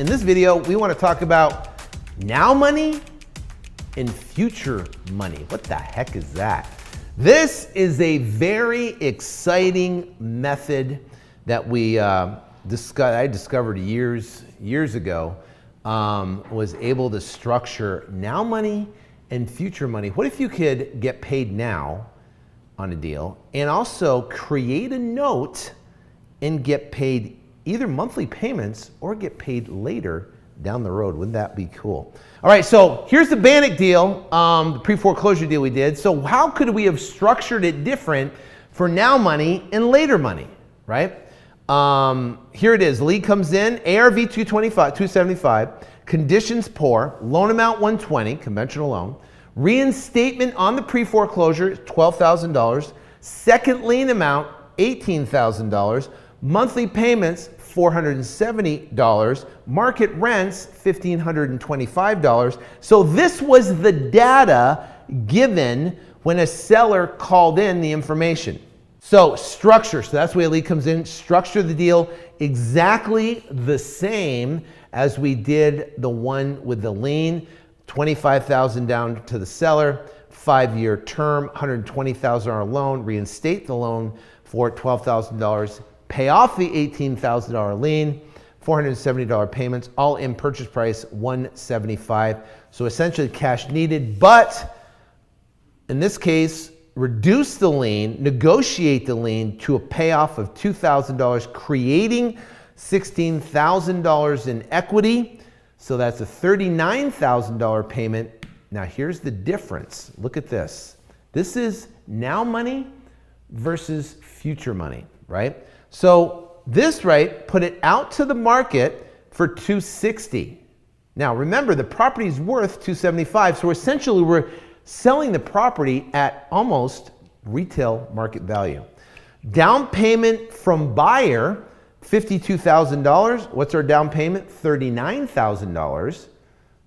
In this video, we want to talk about now money and future money. What the heck is that? This is a very exciting method that I discovered years ago, was able to structure now money and future money. What if you could get paid now on a deal and also create a note and get paid either monthly payments or get paid later down the road? Wouldn't that be cool? All right, so here's the Bannock deal, the pre-foreclosure deal we did. So how could we have structured it different for now money and later money, right? Here it is. Lead comes in, ARV 275, conditions poor, loan amount 120, conventional loan, reinstatement on the pre-foreclosure $12,000, second lien amount $18,000, monthly payments $470, market rents $1,525. So this was the data given when a seller called in the information. So structure, so that's where a lead comes in, structure the deal exactly the same as we did the one with the lien, $25,000 down to the seller, 5-year term, $120,000 loan, reinstate the loan for $12,000, pay off the $18,000 lien, $470 payments, all in purchase price $175. So essentially cash needed, but in this case, reduce the lien, negotiate the lien to a payoff of $2,000, creating $16,000 in equity. So that's a $39,000 payment. Now here's the difference. Look at this. This is now money versus future money, right? So this, right, put it out to the market for $260. Now remember, the property's worth $275, so essentially we're selling the property at almost retail market value. Down payment from buyer, $52,000. What's our down payment? $39,000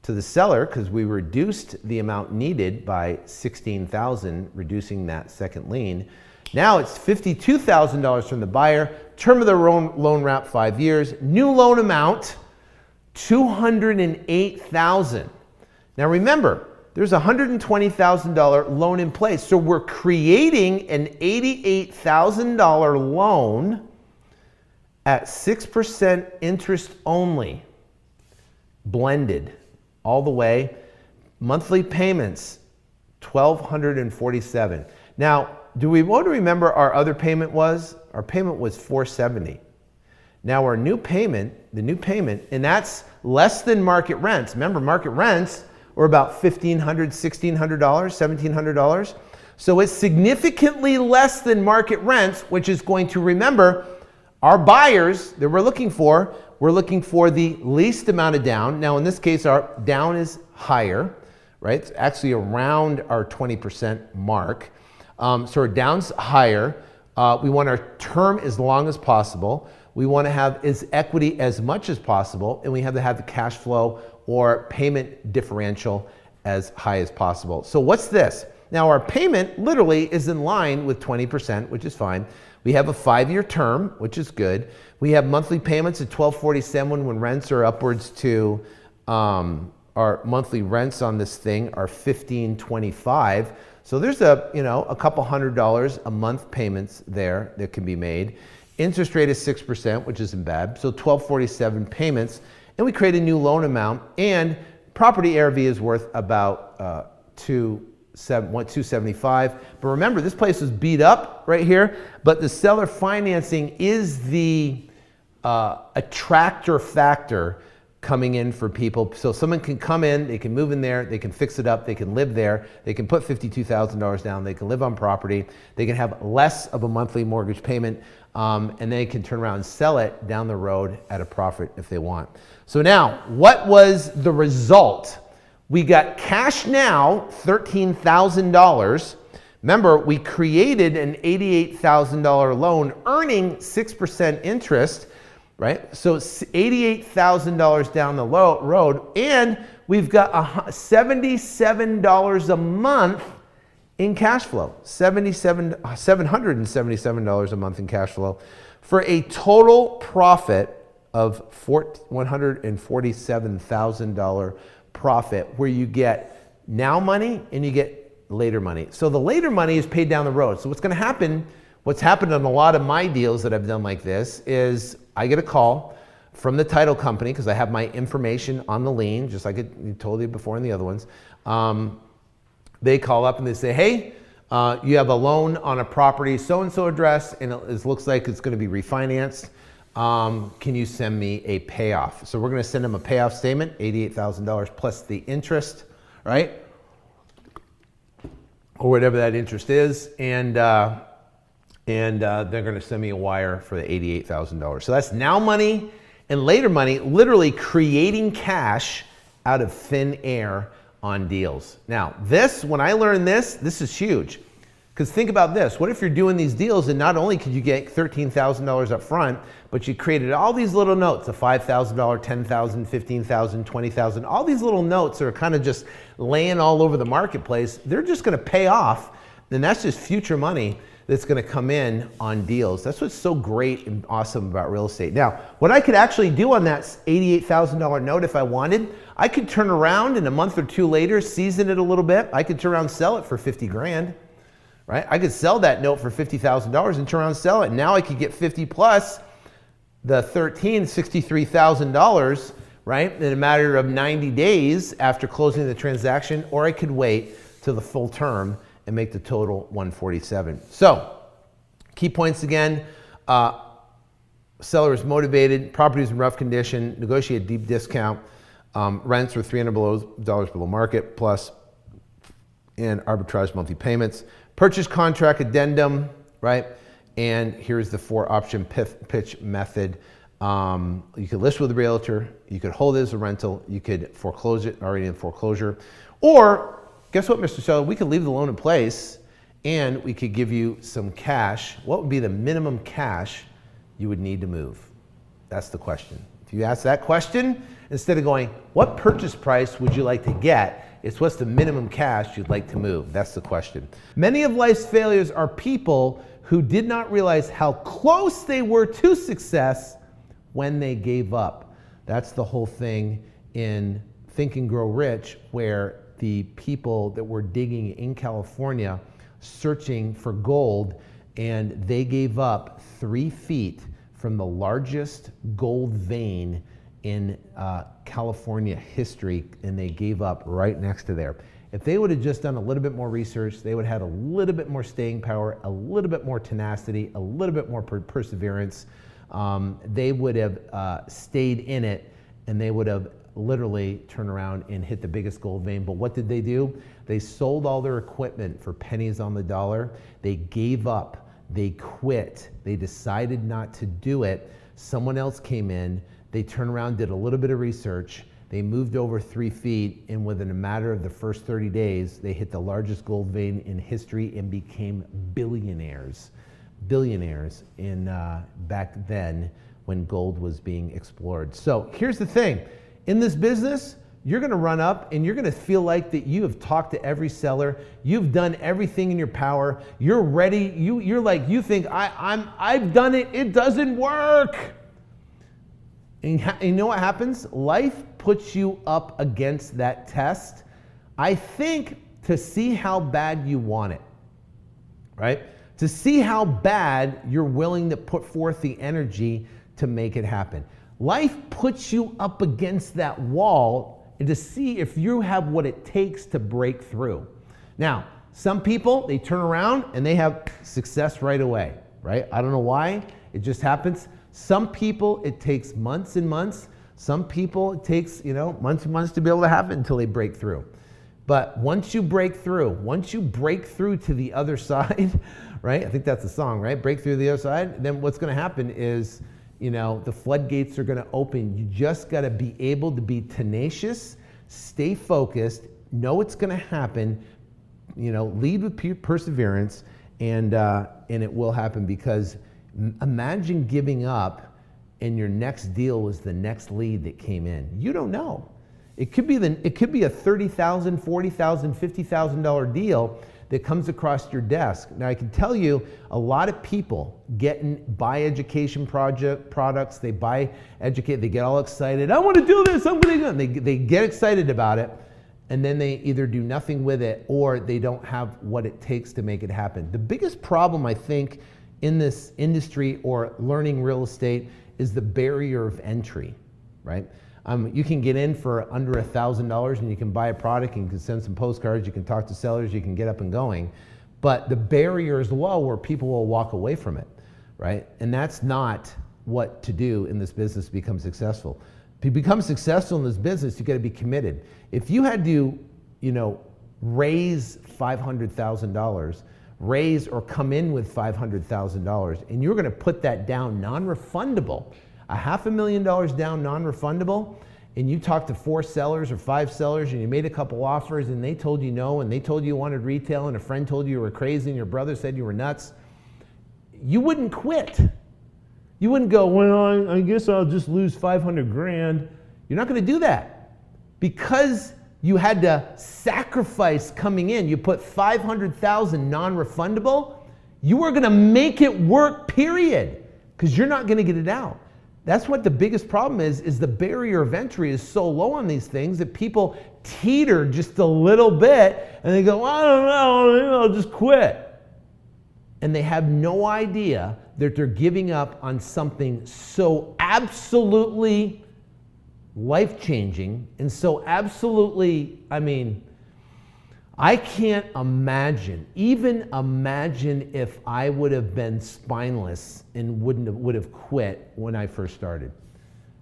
to the seller, because we reduced the amount needed by $16,000, reducing that second lien. Now it's $52,000 from the buyer. Term of the loan wrap 5 years. New loan amount $208,000. Now remember, there's a $120,000 loan in place. So we're creating an $88,000 loan at 6% interest only, blended all the way. Monthly payments, $1,247. Now, do we want to remember our other payment was? Our payment was $470. Now our new payment, and that's less than market rents. Remember, market rents or about $1,500, $1,600, $1,700. So it's significantly less than market rents, which is going to, remember, our buyers that we're looking for the least amount of down. Now in this case, our down is higher, right? It's actually around our 20% mark. So our down's higher. We want our term as long as possible. We want to have as equity as much as possible, and we have to have the cash flow or payment differential as high as possible. So what's this? Now our payment literally is in line with 20%, which is fine. We have a 5-year term, which is good. We have monthly payments at $1,247 when rents are upwards to, our monthly rents on this thing are $1,525. So there's a couple $100 a month payments there that can be made. Interest rate is 6%, which isn't bad. So $1,247 payments. And we create a new loan amount, and property ARV is worth about $275. But remember, this place is beat up right here, but the seller financing is the attractor factor coming in for people. So someone can come in, they can move in there, they can fix it up, they can live there, they can put $52,000 down, they can live on property, they can have less of a monthly mortgage payment, and they can turn around and sell it down the road at a profit if they want. So now, what was the result? We got cash now, $13,000. Remember, we created an $88,000 loan earning 6% interest, right? So $88,000 down the road, and we've got $77 a month in cash flow, $777 a month in cash flow, for a total profit of $147,000 profit, where you get now money and you get later money. So the later money is paid down the road. So what's happened on a lot of my deals that I've done like this is I get a call from the title company, because I have my information on the lien, just like I told you before in the other ones. They call up and they say, hey, you have a loan on a property so-and-so address, and it looks like it's going to be refinanced. Can you send me a payoff? So we're going to send them a payoff statement, $88,000 plus the interest, right? Or whatever that interest is. And they're going to send me a wire for the $88,000. So that's now money and later money, literally creating cash out of thin air on deals. Now, when I learned this is huge. Because think about this. What if you're doing these deals and not only could you get $13,000 up front, but you created all these little notes, a $5,000, $10,000, $15,000, $20,000. All these little notes are kind of just laying all over the marketplace. They're just going to pay off. And that's just future money that's going to come in on deals. That's what's so great and awesome about real estate. Now, what I could actually do on that $88,000 note if I wanted, I could turn around and a month or two later, season it a little bit. I could turn around and sell it for 50 grand, right? I could sell that note for $50,000 and turn around and sell it. Now I could get 50 plus the $63,000, right? In a matter of 90 days after closing the transaction, or I could wait till the full term and make the total 147. So, key points again, seller is motivated, property is in rough condition, negotiate deep discount, rents are $300 below market, plus and arbitrage monthly payments, purchase contract addendum, right? And here's the 4-option pitch method. You could list with a realtor, you could hold it as a rental, you could foreclose it already in foreclosure, or guess what, Mr. Seller? We could leave the loan in place and we could give you some cash. What would be the minimum cash you would need to move? That's the question. If you ask that question, instead of going, what purchase price would you like to get? It's what's the minimum cash you'd like to move? That's the question. Many of life's failures are people who did not realize how close they were to success when they gave up. That's the whole thing in Think and Grow Rich, where the people that were digging in California searching for gold, and they gave up 3 feet from the largest gold vein in California history, and they gave up right next to there. If they would have just done a little bit more research, they would have had a little bit more staying power, a little bit more tenacity, a little bit more perseverance, they would have stayed in it, and they would have literally turn around and hit the biggest gold vein. But what did they do? They sold all their equipment for pennies on the dollar. They gave up. They quit. They decided not to do it. Someone else came in. They turned around, did a little bit of research. They moved over 3 feet, and within a matter of the first 30 days, they hit the largest gold vein in history and became billionaires. Billionaires in back then when gold was being explored. So here's the thing. In this business, you're going to run up and you're going to feel like that you have talked to every seller. You've done everything in your power. You're ready. You're like, you think I've done it. It doesn't work. And you know what happens? Life puts you up against that test, I think, to see how bad you want it, right? To see how bad you're willing to put forth the energy to make it happen. Life puts you up against that wall and to see if you have what it takes to break through. Now, some people, they turn around and they have success right away, right? I don't know why, it just happens. Some people, it takes months and months. Some people, it takes, months and months to be able to have it until they break through. But once you break through to the other side, right? I think that's the song, right? Break through the other side. Then what's going to happen is, the floodgates are going to open. You just got to be able to be tenacious, stay focused, know it's going to happen, lead with perseverance, and it will happen. Because imagine giving up and your next deal was the next lead that came in. You don't know. It could be a $30,000, $40,000, $50,000 deal that comes across your desk. Now I can tell you a lot of people buy education products, they they get all excited. I want to do this, I'm going to do it. They get excited about it, and then they either do nothing with it or they don't have what it takes to make it happen. The biggest problem I think in this industry or learning real estate is the barrier of entry, right? You can get in for under $1,000 and you can buy a product and you can send some postcards, you can talk to sellers, you can get up and going. But the barrier is low where people will walk away from it, right? And that's not what to do in this business to become successful. To become successful in this business, you gotta be committed. If you had to, raise $500,000, raise or come in with $500,000, and you're gonna put that down non-refundable, $500,000 down non-refundable, and you talked to 4 sellers or 5 sellers and you made a couple offers and they told you no and they told you wanted retail and a friend told you were crazy and your brother said you were nuts, you wouldn't quit. You wouldn't go, well, I guess I'll just lose 500 grand. You're not gonna do that. Because you had to sacrifice coming in, you put 500,000 non-refundable, you are gonna make it work, period, because you're not gonna get it out. That's what the biggest problem is the barrier of entry is so low on these things that people teeter just a little bit and they go, I don't know, maybe I'll just quit. And they have no idea that they're giving up on something so absolutely life-changing and so absolutely, I can't even imagine if I would have been spineless and would have quit when I first started.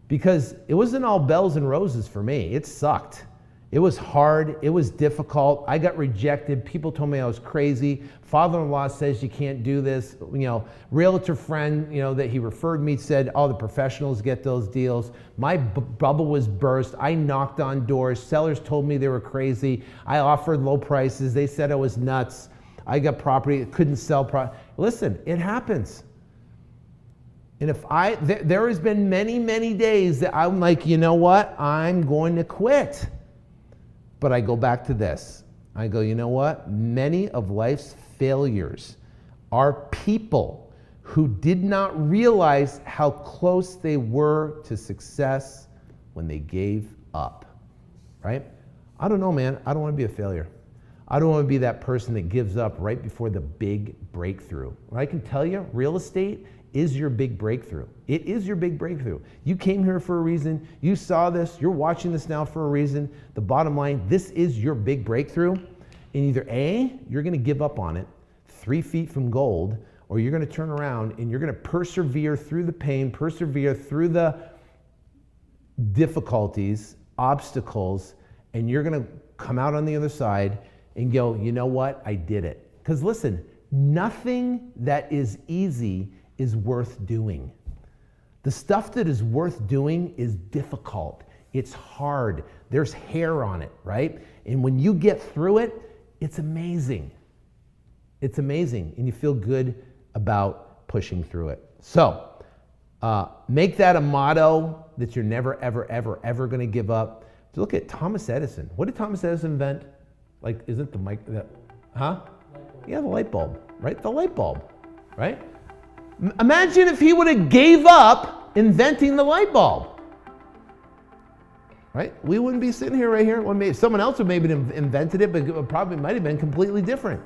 Because it wasn't all bells and roses for me. It sucked. It was hard, it was difficult. I got rejected. People told me I was crazy. Father-in-law says you can't do this. Realtor friend, that he referred me said, oh, the professionals get those deals. My bubble was burst. I knocked on doors. Sellers told me they were crazy. I offered low prices. They said I was nuts. I got property, couldn't sell property. Listen, it happens. And there has been many, many days that I'm like, you know what? I'm going to quit. But I go back to this. I go, you know what? Many of life's failures are people who did not realize how close they were to success when they gave up, right? I don't know, man. I don't want to be a failure. I don't want to be that person that gives up right before the big breakthrough. I can tell you, real estate is your big breakthrough. It is your big breakthrough. You came here for a reason. You saw this. You're watching this now for a reason. The bottom line, this is your big breakthrough. And either A, you're going to give up on it 3 feet from gold, or you're going to turn around and you're going to persevere through the pain, persevere through the difficulties, obstacles, and you're going to come out on the other side and go, you know what? I did it. Because listen, nothing that is easy is worth doing. The stuff that is worth doing is difficult. It's hard. There's hair on it, right? And when you get through it, it's amazing. It's amazing. And you feel good about pushing through it. So make that a motto that you're never, ever, ever, ever going to give up. Look at Thomas Edison. What did Thomas Edison invent? Isn't the mic, Yeah, the light bulb, right? The light bulb, right? Imagine if he would have gave up inventing the light bulb, right? We wouldn't be sitting here right here. Well, maybe someone else would maybe have invented it, but it probably might have been completely different.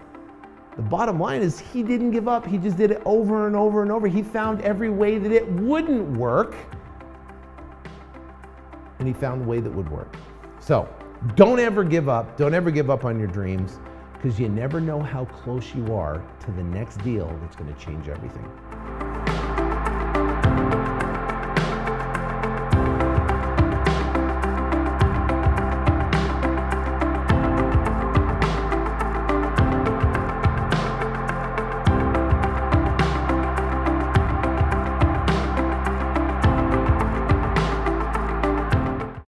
The bottom line is he didn't give up. He just did it over and over and over. He found every way that it wouldn't work, and he found the way that would work. So don't ever give up. Don't ever give up on your dreams, because you never know how close you are to the next deal that's going to change everything.